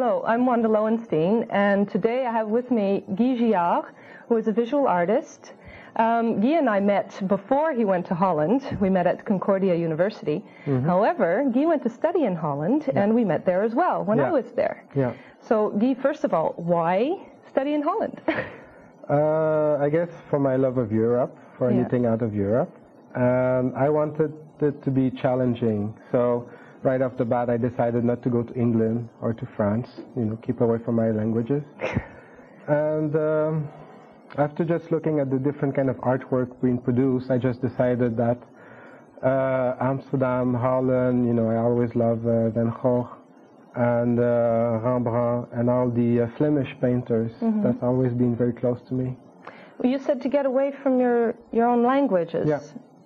Hello, I'm Wanda Lowenstein, and today I have with me Guy Giard, who is a visual artist. Guy and I met before he went to Holland. We met at Concordia University. However, Guy went to study in Holland, and we met there as well when I was there. So, Guy, first of all, why study in Holland? I guess for my love of Europe, for anything out of Europe. I wanted it to be challenging. So, right off the bat, I decided not to go to England or to France, keep away from my languages. And after just looking at the different kind of artwork being produced, I just decided that Amsterdam, Holland, I always love Van Gogh and Rembrandt and all the Flemish painters. That's always been very close to me. Well, you said to get away from your own languages.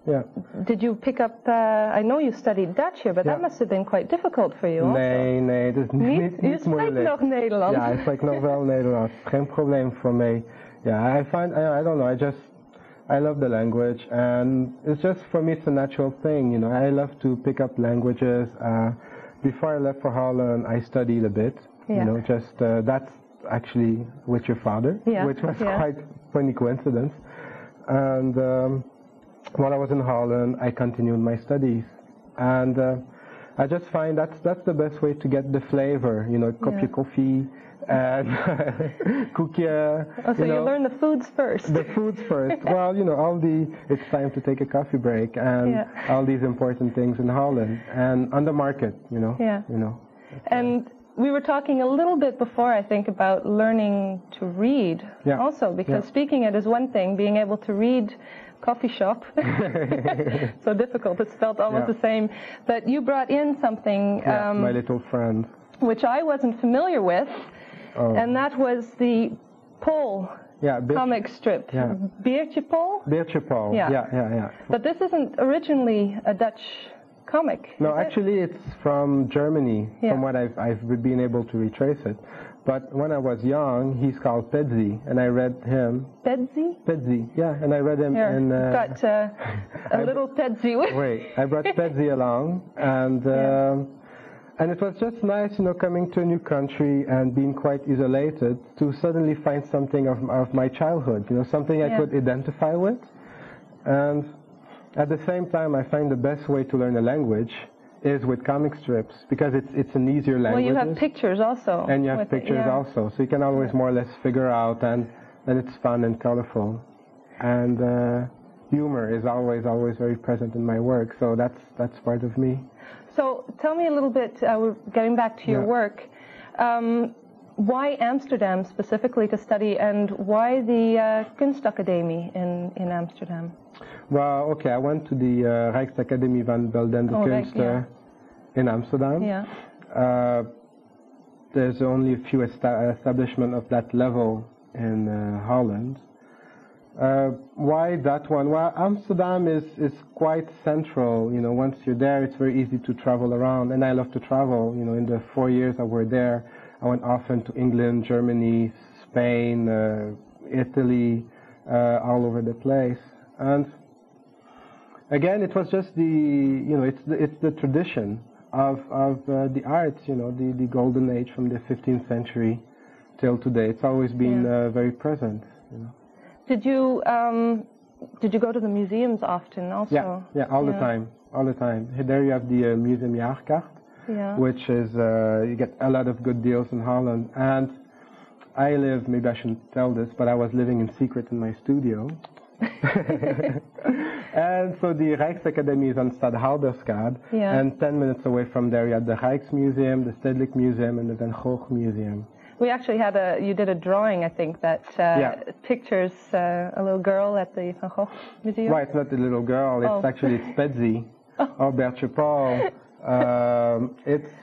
Yeah. Did you pick up, I know you studied Dutch here, but that must have been quite difficult for you also. Nee, dat is niet moeilijk. Je spreekt nog Nederlands. Ja, ik spreek nog wel Nederlands. Geen probleem voor mij. Yeah, I don't know, I love the language, and it's just, for me, it's a natural thing, I love to pick up languages. Before I left for Holland, I studied a bit, that's actually with your father, which was quite funny coincidence. And while I was in Holland, I continued my studies, and I just find that's the best way to get the flavor, cup your coffee, and cookie. So you learn the foods first. The foods first. Well, it's time to take a coffee break, and all these important things in Holland and on the market, And we were talking a little bit before, I think, about learning to read also, because speaking it is one thing, being able to read coffee shop, so difficult, it's spelled almost the same, but you brought in something, my little friend, which I wasn't familiar with, and that was the Pol comic strip. Beertje Pol? Beertje Pol, yeah. But this isn't originally a Dutch comic. No, actually it's from Germany, from what I've been able to retrace it. But when I was young, he's called Pedzi, and I read him. Pedzi? Pedzi, yeah, and I read him in... got a little Pedzi with Wait, I brought Pedzi along, and it was just nice, coming to a new country and being quite isolated, to suddenly find something of my childhood, something I could identify with. And at the same time, I find the best way to learn a language is with comic strips, because it's an easier language. Well, you have pictures also. And you have pictures also, so you can always more or less figure out, and it's fun and colorful. And humor is always very present in my work, so that's part of me. So tell me a little bit, getting back to your work, why Amsterdam specifically to study, and why the Kunstacademie in Amsterdam? Well, okay, I went to the Rijksacademie van Beeldende Kunsten in Amsterdam. There's only a few establishments of that level in Holland. Why that one? Well, Amsterdam is quite central. Once you're there, it's very easy to travel around, and I love to travel. In the 4 years I were there, I went often to England, Germany, Spain, Italy, all over the place. And again, it was just it's the tradition of the arts, the golden age from the 15th century till today. It's always been very present. Did you go to the museums often also? Yeah, all the time. There you have the Museum Jaarkaart, which is you get a lot of good deals in Holland. And I live, maybe I shouldn't tell this, but I was living in secret in my studio. And so the Rijksacademie is on Stadhouderskade, and 10 minutes away from there you have the Rijksmuseum, the Stedelijk Museum, and the Van Gogh Museum. We actually had you did a drawing, I think, that pictures a little girl at the Van Gogh Museum. Right, not a little girl, it's actually Pedzi, or Beertje Pol.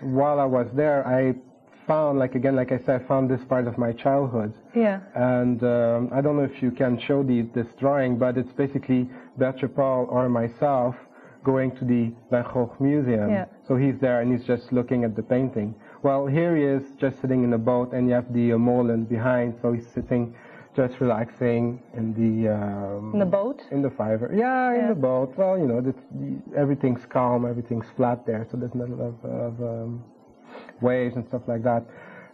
While I was there, I found, like I said, I found this part of my childhood. And I don't know if you can show this drawing, but it's basically Beertje Pol or myself going to the Van Gogh Museum. So he's there and he's just looking at the painting. Well, here he is just sitting in a boat, and you have the moorland behind, so he's sitting just relaxing in the boat? In the fiver. Yeah, in the boat. Well, everything's calm, everything's flat there, so there's not a lot of waves and stuff like that.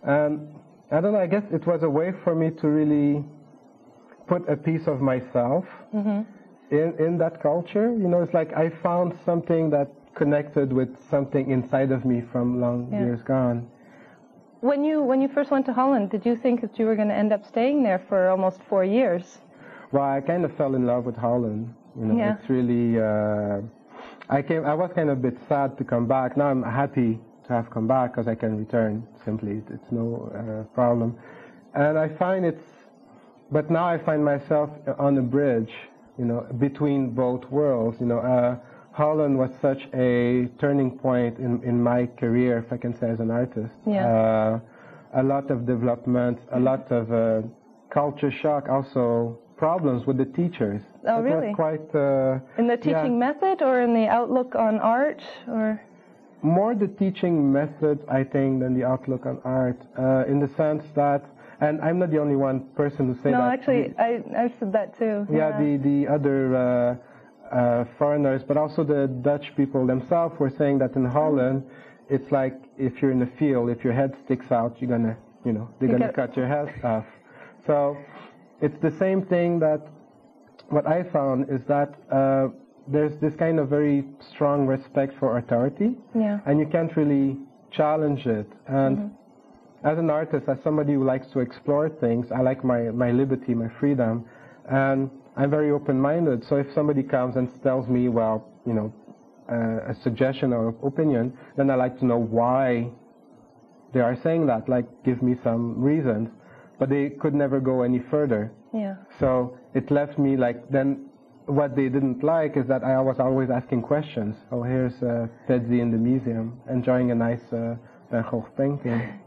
And I don't know, I guess it was a way for me to really put a piece of myself in that culture. You know, it's like I found something that connected with something inside of me from long years gone. When you first went to Holland, did you think that you were going to end up staying there for almost 4 years? Well, I kind of fell in love with Holland. You know, it's really, I was kind of a bit sad to come back. Now I'm happy to have come back because I can return simply. It's no problem. And I find but now I find myself on a bridge, you know, between both worlds. You know, Holland was such a turning point in my career, if I can say, as an artist. Yeah. A lot of development, a lot of culture shock, also problems with the teachers. Oh, really? It was quite... in the teaching method or in the outlook on art? Or more the teaching method, I think, than the outlook on art, in the sense that, and I'm not the only one person who say that. No, actually, I've said that too. Yeah, the other foreigners, but also the Dutch people themselves were saying that in Holland, it's like if you're in a field, if your head sticks out, you're gonna, you know, they're gonna cut your head off. So it's the same thing that what I found is that there's this kind of very strong respect for authority, and you can't really challenge it. And as an artist, as somebody who likes to explore things, I like my liberty, my freedom, and I'm very open-minded. So if somebody comes and tells me, well, you know, a suggestion or opinion, then I like to know why they are saying that, like give me some reasons. But they could never go any further. Yeah. So it left me like, then what they didn't like is that I was always asking questions. Oh, here's Pedzi in the museum, enjoying a nice Van Gogh painting.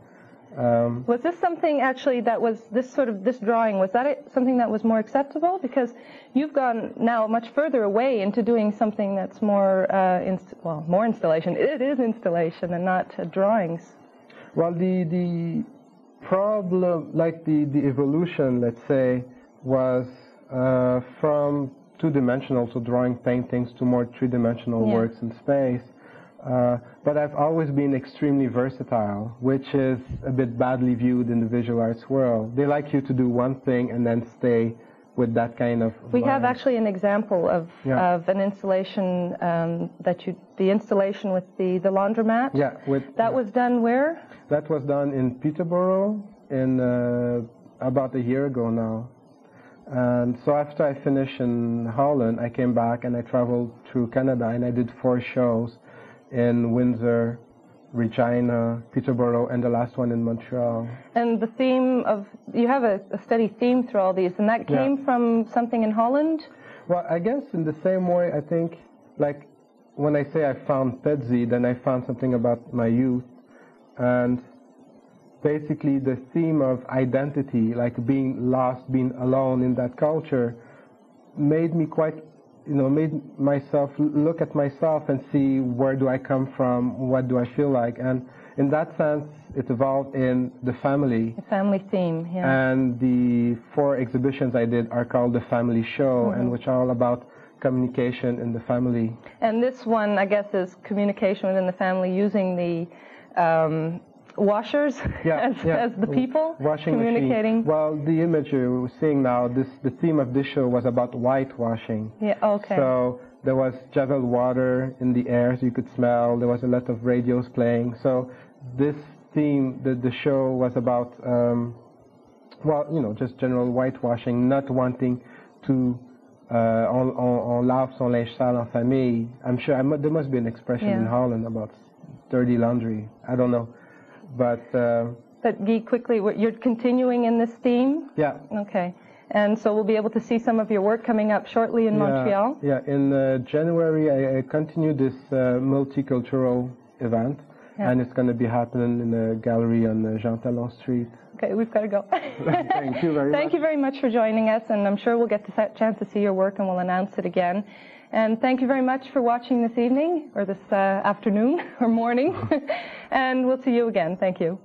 Was this something actually that was this drawing, was that something that was more acceptable? Because you've gone now much further away into doing something that's more, more installation. It is installation and not drawings. Well, the problem, like the evolution, let's say, was from two-dimensional, so drawing paintings, to more three-dimensional works in space. But I've always been extremely versatile, which is a bit badly viewed in the visual arts world. They like you to do one thing and then stay with that kind of We have actually an example of an installation the installation with the laundromat. Yeah. That was done where? That was done in Peterborough about a year ago now. And so after I finished in Holland, I came back and I traveled through Canada and I did 4 shows in Windsor, Regina, Peterborough, and the last one in Montreal. And the theme of, you have a steady theme through all these, and that came from something in Holland? Well, I guess in the same way, I think, like, when I say I found Pedzi, then I found something about my youth, and basically the theme of identity, like being lost, being alone in that culture, made me made myself look at myself and see where do I come from, what do I feel like, and in that sense it evolved in the family. The family theme, yeah. And the 4 exhibitions I did are called the Family Show, and which are all about communication in the family. And this one, I guess, is communication within the family using the washers as the people washing communicating. Machine. Well, the image you're seeing now, the theme of this show was about whitewashing. Yeah, okay. So there was javel water in the air, so you could smell. There was a lot of radios playing. So this theme, the show was about, just general whitewashing, not wanting to on lave son linge sale en famille. I'm sure there must be an expression in Holland about dirty laundry. I don't know. But Guy, quickly, you're continuing in this theme? Yeah. Okay. And so we'll be able to see some of your work coming up shortly in Montreal? Yeah. In January, I continue this multicultural event, and it's going to be happening in a gallery on Jean Talon Street. Okay, we've got to go. Thank you very much. Thank you very much for joining us, and I'm sure we'll get the chance to see your work, and we'll announce it again. And thank you very much for watching this evening, or this afternoon, or morning. And we'll see you again. Thank you.